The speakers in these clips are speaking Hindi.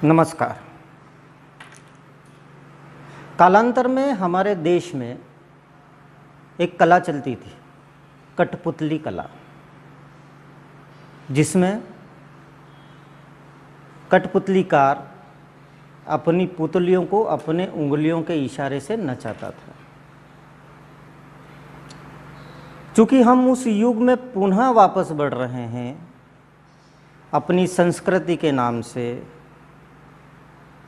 नमस्कार। कालांतर में हमारे देश में एक कला चलती थी, कठपुतली कला, जिसमें कठपुतलीकार अपनी पुतलियों को अपने उंगलियों के इशारे से नचाता था। चूँकि हम उस युग में पुनः वापस बढ़ रहे हैं अपनी संस्कृति के नाम से,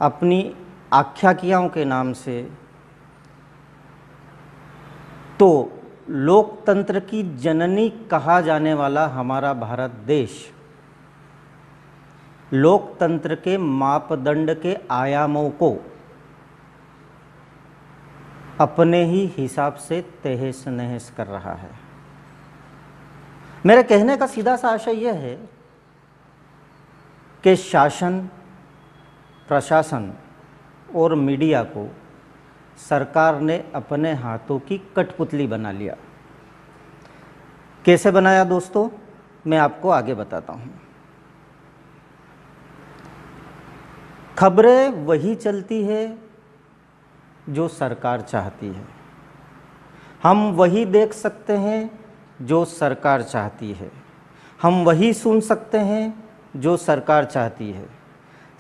अपनी आख्याकियाओं के नाम से, तो लोकतंत्र की जननी कहा जाने वाला हमारा भारत देश लोकतंत्र के मापदंड के आयामों को अपने ही हिसाब से तहस नहस कर रहा है। मेरे कहने का सीधा सा आशय यह है कि शासन, प्रशासन और मीडिया को सरकार ने अपने हाथों की कठपुतली बना लिया। कैसे बनाया दोस्तों, मैं आपको आगे बताता हूँ। खबरें वही चलती है जो सरकार चाहती है, हम वही देख सकते हैं जो सरकार चाहती है, हम वही सुन सकते हैं जो सरकार चाहती है।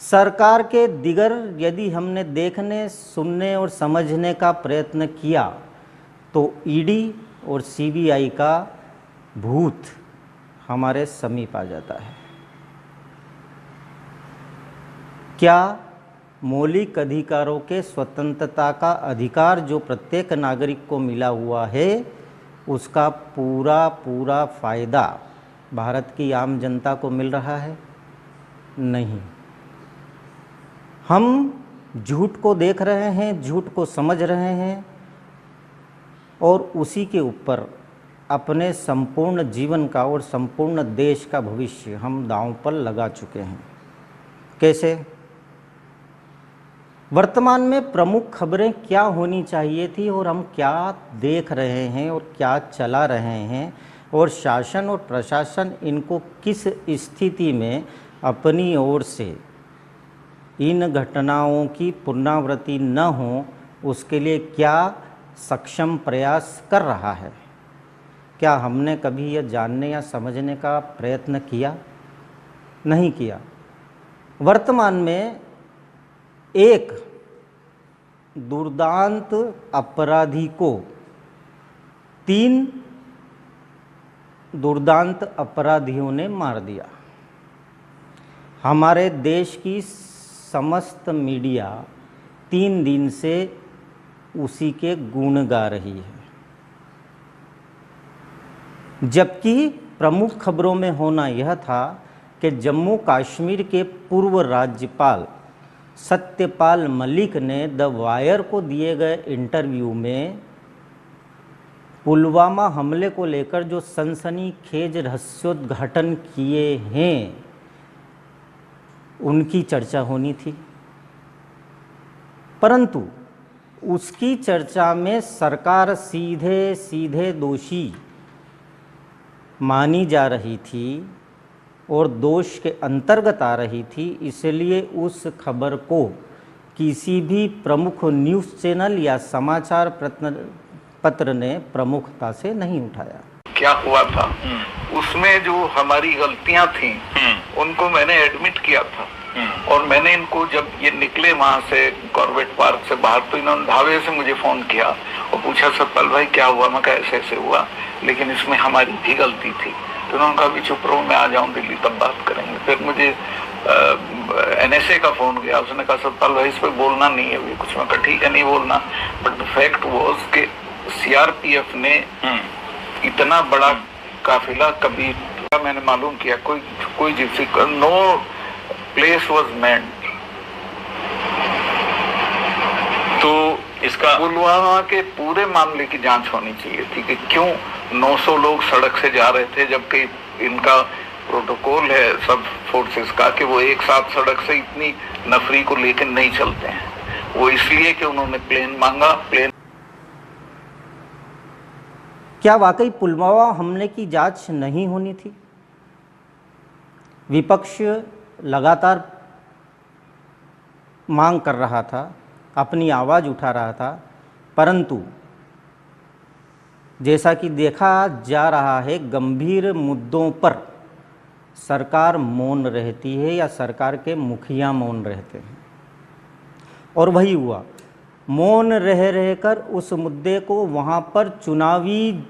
सरकार के दिगर यदि हमने देखने, सुनने और समझने का प्रयत्न किया तो ईडी और सीबीआई का भूत हमारे समीप आ जाता है। क्या मौलिक अधिकारों के स्वतंत्रता का अधिकार जो प्रत्येक नागरिक को मिला हुआ है, उसका पूरा फायदा भारत की आम जनता को मिल रहा है? नहीं। हम झूठ को देख रहे हैं, झूठ को समझ रहे हैं और उसी के ऊपर अपने संपूर्ण जीवन का और संपूर्ण देश का भविष्य हम दांव पर लगा चुके हैं। कैसे? वर्तमान में प्रमुख खबरें क्या होनी चाहिए थी और हम क्या देख रहे हैं और क्या चला रहे हैं, और शासन और प्रशासन इनको किस स्थिति में अपनी ओर से इन घटनाओं की पुनरावृत्ति न हो उसके लिए क्या सक्षम प्रयास कर रहा है? क्या हमने कभी यह जानने या समझने का प्रयत्न किया? नहीं किया। वर्तमान में एक दुर्दांत अपराधी को 3 दुर्दांत अपराधियों ने मार दिया। हमारे देश की समस्त मीडिया 3 दिन से उसी के गुण गा रही है, जबकि प्रमुख खबरों में होना यह था कि जम्मू कश्मीर के पूर्व राज्यपाल सत्यपाल मलिक ने द वायर को दिए गए इंटरव्यू में पुलवामा हमले को लेकर जो सनसनीखेज रहस्योद्घाटन किए हैं उनकी चर्चा होनी थी, परंतु उसकी चर्चा में सरकार सीधे सीधे दोषी मानी जा रही थी और दोष के अंतर्गत आ रही थी। इसलिए उस खबर को किसी भी प्रमुख न्यूज़ चैनल या समाचार पत्र ने प्रमुखता से नहीं उठाया। क्या हुआ था उसमें जो हमारी गलतियां थी उनको मैंने एडमिट किया था, और मैंने इनको जब ये निकले वहां से कॉर्बेट पार्क से बाहर, तो इन्होंने धावे से मुझे फोन किया और पूछा सतपाल भाई क्या हुआ? मैं कहा ऐसे ऐसे हुआ, लेकिन इसमें हमारी भी गलती थी। तो उन्होंने कहा अभी चुप रहो, मैं आ जाऊं दिल्ली तब बात करेंगे। फिर मुझे NSA का फोन गया, उसने कहा सतपाल भाई इस पर बोलना नहीं है अभी कुछ। मैं कहा ठीक है नहीं बोलना, बट द फैक्ट वाज कि CRPF ने इतना बड़ा काफिला कभी, मैंने मालूम किया, कोई gypsy, no place was meant. तो इसका पुलवामा के पूरे मामले की जांच होनी चाहिए थी कि क्यों 900 लोग सड़क से जा रहे थे, जबकि इनका प्रोटोकॉल है सब फोर्सेस का कि वो एक साथ सड़क से इतनी नफरी को लेकर नहीं चलते हैं। वो इसलिए कि उन्होंने प्लेन मांगा। प्लेन क्या वाकई पुलवामा हमले की जांच नहीं होनी थी? विपक्ष लगातार मांग कर रहा था, अपनी आवाज़ उठा रहा था, परंतु जैसा कि देखा जा रहा है गंभीर मुद्दों पर सरकार मौन रहती है या सरकार के मुखिया मौन रहते हैं। और वही हुआ, मौन रह रहकर उस मुद्दे को वहाँ पर चुनावी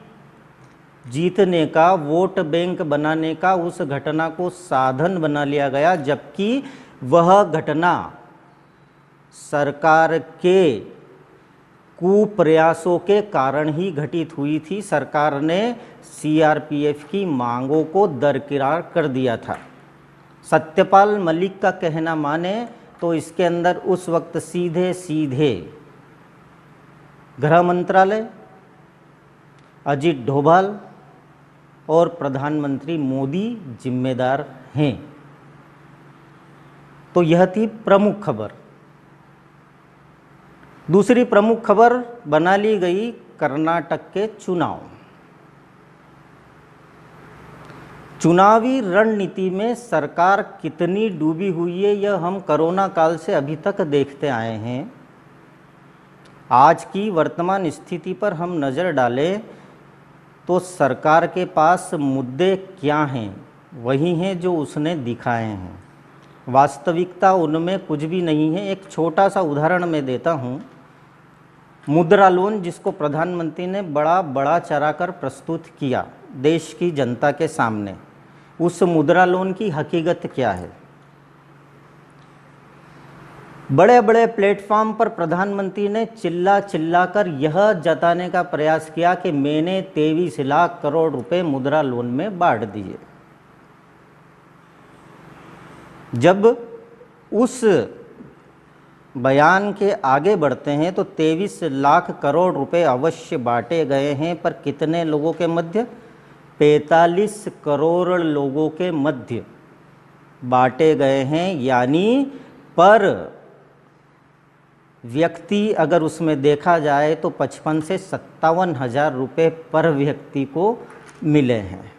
जीतने का, वोट बैंक बनाने का उस घटना को साधन बना लिया गया, जबकि वह घटना सरकार के कुप्रयासों के कारण ही घटित हुई थी। सरकार ने सीआरपीएफ की मांगों को दरकिरार कर दिया था। सत्यपाल मलिक का कहना माने तो इसके अंदर उस वक्त सीधे सीधे गृह मंत्रालय, अजित डोभाल और प्रधानमंत्री मोदी जिम्मेदार हैं। तो यह थी प्रमुख खबर। दूसरी प्रमुख खबर बना ली गई कर्नाटक के चुनाव। चुनावी रणनीति में सरकार कितनी डूबी हुई है यह हम कोरोना काल से अभी तक देखते आए हैं। आज की वर्तमान स्थिति पर हम नज़र डालें तो सरकार के पास मुद्दे क्या हैं, वही हैं जो उसने दिखाए हैं। वास्तविकता उनमें कुछ भी नहीं है। एक छोटा सा उदाहरण मैं देता हूँ। मुद्रा लोन, जिसको प्रधानमंत्री ने बड़ा चढ़ाकर प्रस्तुत किया देश की जनता के सामने, उस मुद्रा लोन की हकीकत क्या है? बड़े बड़े प्लेटफॉर्म पर प्रधानमंत्री ने चिल्ला कर यह जताने का प्रयास किया कि मैंने 23 लाख करोड़ रुपए मुद्रा लोन में बांट दिए। जब उस बयान के आगे बढ़ते हैं तो 23 लाख करोड़ रुपए अवश्य बांटे गए हैं, पर कितने लोगों के मध्य? 45 करोड़ लोगों के मध्य बांटे गए हैं। यानी पर व्यक्ति अगर उसमें देखा जाए तो 55 से 57 हज़ार रुपये पर व्यक्ति को मिले हैं।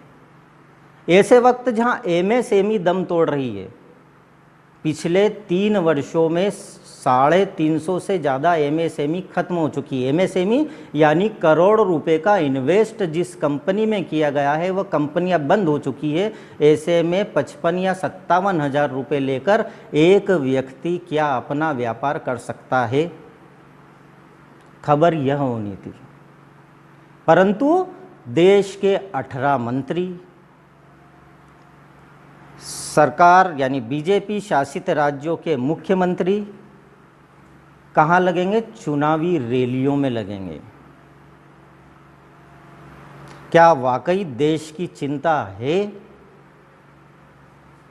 ऐसे वक्त जहां एमएसएमई दम तोड़ रही है, पिछले 3 वर्षों में 350 से ज़्यादा एमएसएमई खत्म हो चुकी है। एमएसएमई यानी करोड़ रुपए का इन्वेस्ट जिस कंपनी में किया गया है वह कंपनियां बंद हो चुकी है। ऐसे में 55 या 57 हज़ार रुपये लेकर एक व्यक्ति क्या अपना व्यापार कर सकता है? खबर यह होनी थी। परंतु देश के 18 मंत्री सरकार यानी बीजेपी शासित राज्यों के मुख्यमंत्री कहाँ लगेंगे? चुनावी रैलियों में लगेंगे। क्या वाकई देश की चिंता है?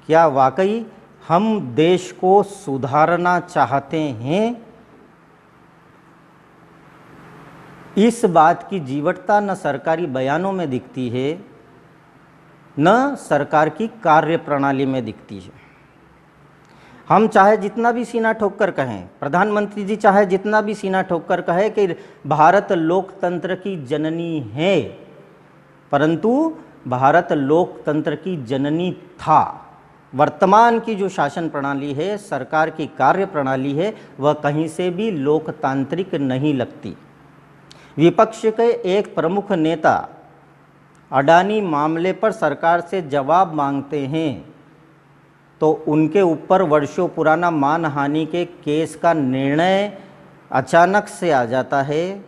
क्या वाकई हम देश को सुधारना चाहते हैं? इस बात की जीवटता न सरकारी बयानों में दिखती है, न सरकार की कार्यप्रणाली में दिखती है। हम चाहे जितना भी सीना ठोक कर कहें, प्रधानमंत्री जी चाहे जितना भी सीना ठोक कर कहे कि भारत लोकतंत्र की जननी है, परंतु भारत लोकतंत्र की जननी था। वर्तमान की जो शासन प्रणाली है, सरकार की कार्य प्रणाली है, वह कहीं से भी लोकतांत्रिक नहीं लगती। विपक्ष के एक प्रमुख नेता अडानी मामले पर सरकार से जवाब मांगते हैं तो उनके ऊपर वर्षों पुराना मानहानि के केस का निर्णय अचानक से आ जाता है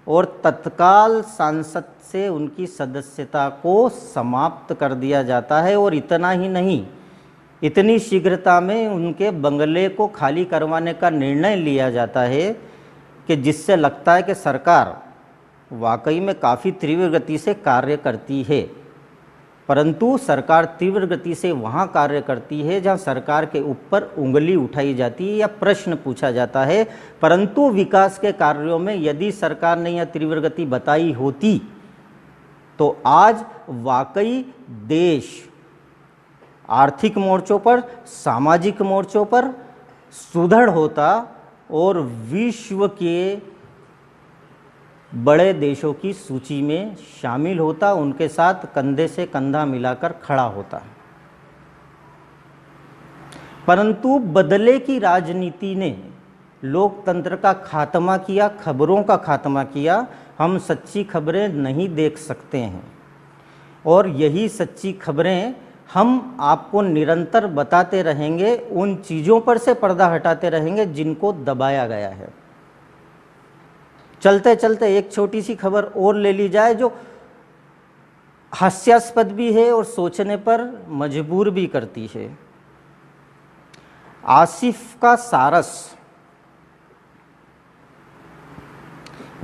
और तत्काल सांसद से उनकी सदस्यता को समाप्त कर दिया जाता है। और इतना ही नहीं, इतनी शीघ्रता में उनके बंगले को खाली करवाने का निर्णय लिया जाता है कि जिससे लगता है कि सरकार वाकई में काफ़ी तीव्र गति से कार्य करती है। परंतु सरकार तीव्र गति से वहाँ कार्य करती है जहाँ सरकार के ऊपर उंगली उठाई जाती है या प्रश्न पूछा जाता है। परंतु विकास के कार्यों में यदि सरकार ने यह तीव्र गति बताई होती तो आज वाकई देश आर्थिक मोर्चों पर, सामाजिक मोर्चों पर सुदृढ़ होता और विश्व के बड़े देशों की सूची में शामिल होता, उनके साथ कंधे से कंधा मिलाकर खड़ा होता। परंतु बदले की राजनीति ने लोकतंत्र का खात्मा किया, खबरों का खात्मा किया। हम सच्ची खबरें नहीं देख सकते हैं और यही सच्ची खबरें हम आपको निरंतर बताते रहेंगे, उन चीज़ों पर से पर्दा हटाते रहेंगे जिनको दबाया गया है। चलते चलते एक छोटी सी खबर और ले ली जाए जो हास्यास्पद भी है और सोचने पर मजबूर भी करती है। आसिफ का सारस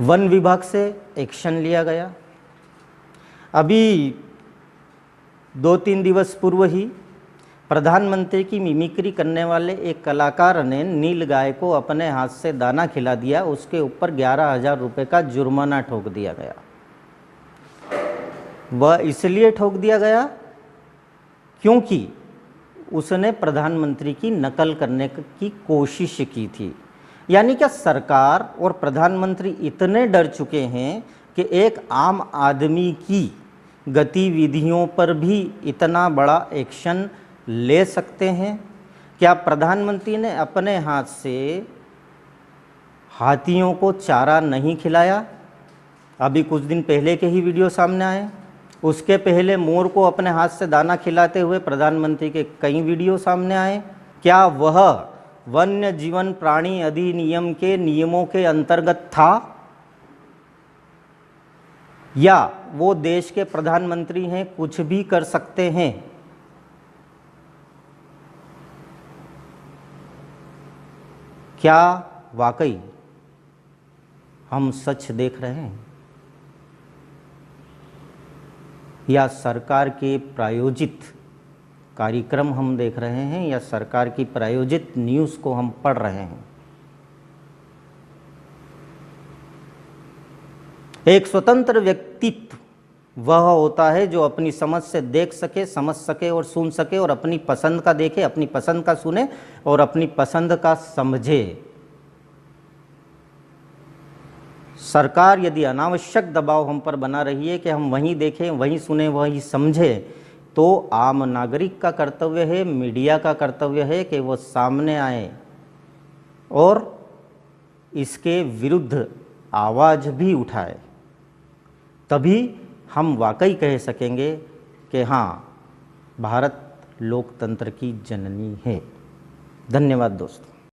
वन विभाग से एक्शन लिया गया। अभी 2-3 दिवस पूर्व ही प्रधानमंत्री की मिमिक्री करने वाले एक कलाकार ने नील गाय को अपने हाथ से दाना खिला दिया, उसके ऊपर 11,000 रुपये का जुर्माना ठोक दिया गया। वह इसलिए ठोक दिया गया क्योंकि उसने प्रधानमंत्री की नकल करने की कोशिश की थी। यानी क्या सरकार और प्रधानमंत्री इतने डर चुके हैं कि एक आम आदमी की गतिविधियों पर भी इतना बड़ा एक्शन ले सकते हैं? क्या प्रधानमंत्री ने अपने हाथ से हाथियों को चारा नहीं खिलाया? अभी कुछ दिन पहले के ही वीडियो सामने आए। उसके पहले मोर को अपने हाथ से दाना खिलाते हुए प्रधानमंत्री के कई वीडियो सामने आए। क्या वह वन्य जीवन प्राणी अधिनियम के नियमों के अंतर्गत था या वो देश के प्रधानमंत्री हैं, कुछ भी कर सकते हैं? क्या वाकई हम सच देख रहे हैं या सरकार के प्रायोजित कार्यक्रम हम देख रहे हैं या सरकार की प्रायोजित न्यूज़ को हम पढ़ रहे हैं? एक स्वतंत्र व्यक्तित्व वह होता है जो अपनी समझ से देख सके, समझ सके और सुन सके और अपनी पसंद का देखे, अपनी पसंद का सुने और अपनी पसंद का समझे। सरकार यदि अनावश्यक दबाव हम पर बना रही है कि हम वहीं देखें, वहीं सुने, वहीं समझें, तो आम नागरिक का कर्तव्य है, मीडिया का कर्तव्य है कि वो सामने आए और इसके विरुद्ध आवाज़ भी उठाए। तभी हम वाकई कह सकेंगे कि हाँ, भारत लोकतंत्र की जननी है। धन्यवाद दोस्तों।